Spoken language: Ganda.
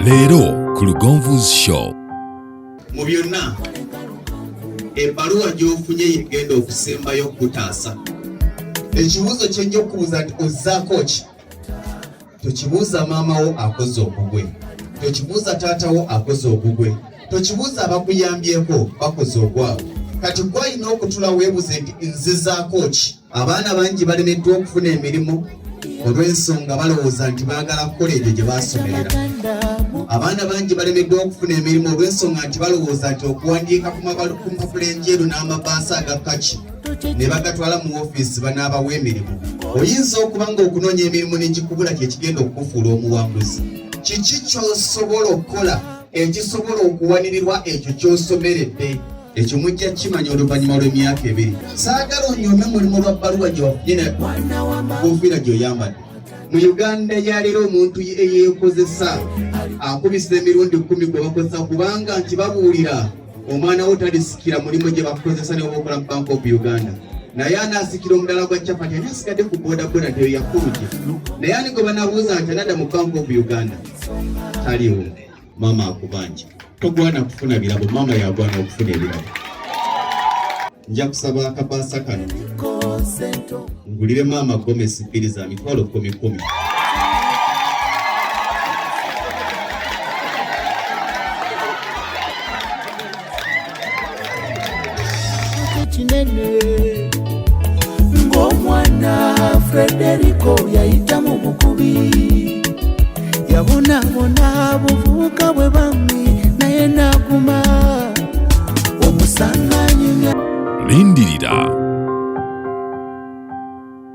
Leero ku Lugonvu'S show. Mu byonna ebbaluwa gy'ofunye yegenda okusembayo okutaasa. Ekibuuzo kye nja okubuuza nti ozzaako ki? Tokibuuza maamawo akoze ogugwe, tokibuuza taatawo akoze ogugwe, tokibuuza abakuyambyeko bakoze ogwabwe. Kati gwalina okutula weebuze nti nzizaako ki? Abaana bangi balemeddwa okufuna emirimu olw'ensonga balowooza nti baagala kukola ebyo gye baasomerera. Abaana bangi balemeddwa okufuna emirimu olw'ensonga nti balowooza nti okuwandiika ku mpapula enjeru n'amabaasa aga kaki ne bagatwala mu woofiisi banaabawa emirimu. Oyinza okuba ng'okunoonya emirimu n'ekikubula kye kigenda okukufuula omuwanguzi. Kiki ky'osobola okukola ekisobola okuwanirirwa ekyo ky'osomeredde? Ekyo mujja kimanya oluvannyuma lw'emyaka 2. Saagala onyome mulimu lwa bbaluwa gye wafunye enkofiira gy'oyambadde. Mu Uganda ya leero omuntu eyeekozesa akubisa emirundi 10 gwe bakozesa kubanga nti babuulira omwana wo talisikira mulimu gye bakozesa ne obakola mu Bank of Uganda. Naye anaasikira omulala gwa Chapati anasigadde ku bodaboda teyo yakuluje. Naye ani gwe banaabuuza nti anadda mu Bank of Uganda taliwo. Maama akubanja. Togwana kufuna birabo, maama yagwana okufuna ebirabo. Nja kusaba akabaasa kano ngulire maama Gomez bbiriza mitwalo 10. Ng'omwana Frederick